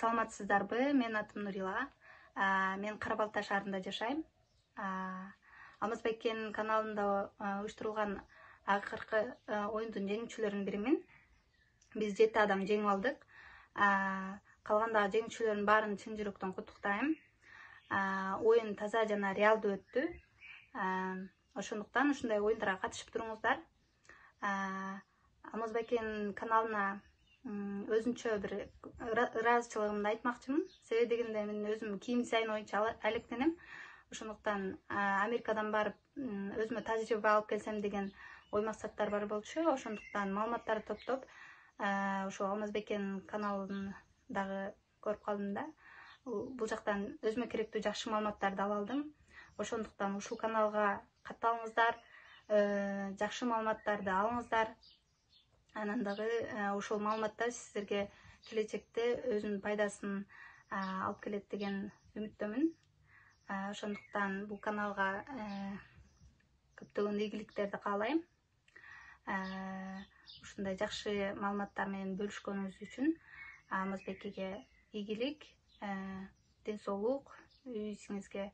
Саламатсыздарбы? Мен атым Нурила. Мен Карабалта шаарында жашайм. Алмазбайкенин каналында уюштурулган акыркы оюндун жеңүүчүлөрүнүн биримин. Биз 7 адам жеңип алдык. Калгандагы жеңүүчүлөрдүн баарын чын жүрөктөн куттуктайм. Оюн таза жана реалдуу өттү. Ошондуктан ушундай оюндарга катышып туруңуздар. Алмазбайкенин каналына өзүнчө бир ыраазычылыгымды айтмакчымын. Себеби дегенде мен өзүм кийим дизайн боюнча алектенем. Ошондуктан Америкадан барып өзүмө тажрыйба алып келсем деген ой максаттар бар болчу. Ошондуктан маалыматтарды топтоп, ошо Алмазбайкенин каналын дагы көрүп калдым да. Бул жактан өзүмө керектүү жакшы маалыматтарды ала алдым. Ошондуктан ушул каналга катталыңыздар, жакшы маалыматтарды алыңыздар. Анан дагы ошол маалыматтар сиздерге келечекте өзүнүн пайдасын алып келет деген үмүттөмүн. Ошондуктан бул каналга көптөгөн ийгиликтерди каалайм. Ушундай жакшы маалыматтар менен бөлүшкөнүңүз үчүн Алмазбекеге ийгилик, ден соолук, үй исиңизге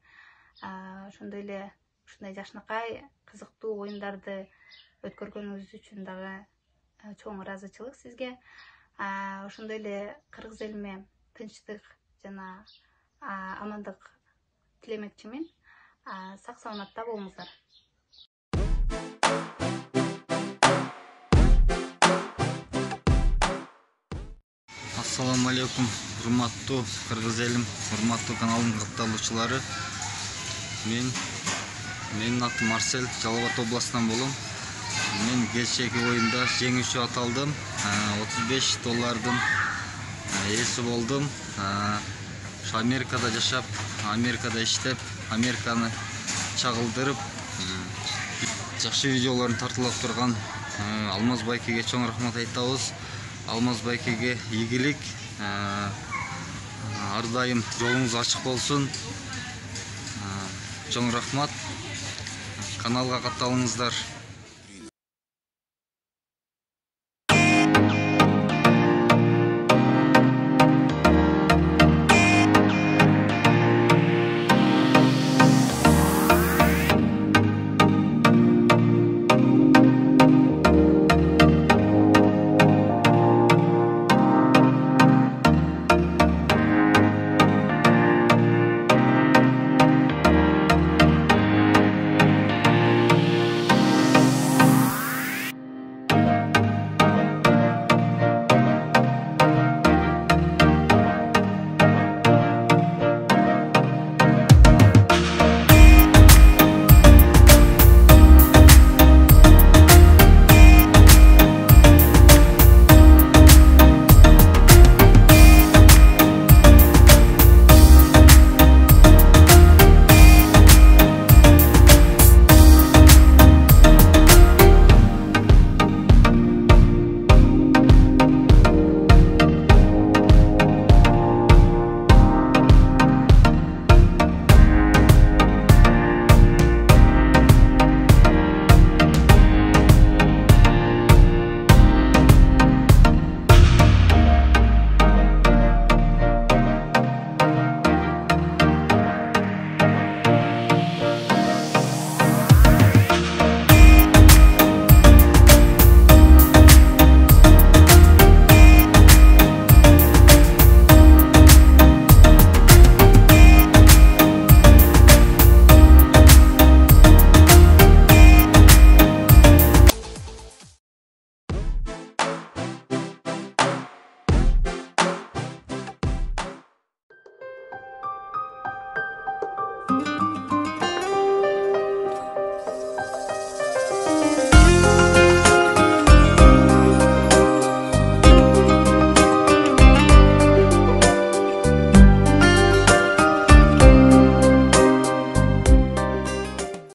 ошондой эле ушундай жакшынакай кызыктуу оюндарды өткөргөнүңүз үчүн дагы чоң ыраазычылык сизге. Ошондой эле кыргыз элиме тынчтык жана амандык тилемекчимин. Сак саламатта болуңуздар. Ассаламу алейкум, урматтуу кыргыз элим, урматтуу каналдын катталуучулары. Менин атым Марсель, Жалал Абад областынан болом. Мен келчеги оюнда жеңүүчү аталдым. $35 ээси болдум. Америкада жашап, Америкада иштеп, Американы чагылдырып, жакшы видеолорун тартуулап турган Алмазбайкеге чоң рахмат айтабыз. Алмазбайкеге ийгилик, ар дайым жолуңуз ачык болсун. Чоң рахмат. Каналга катталыңыздар.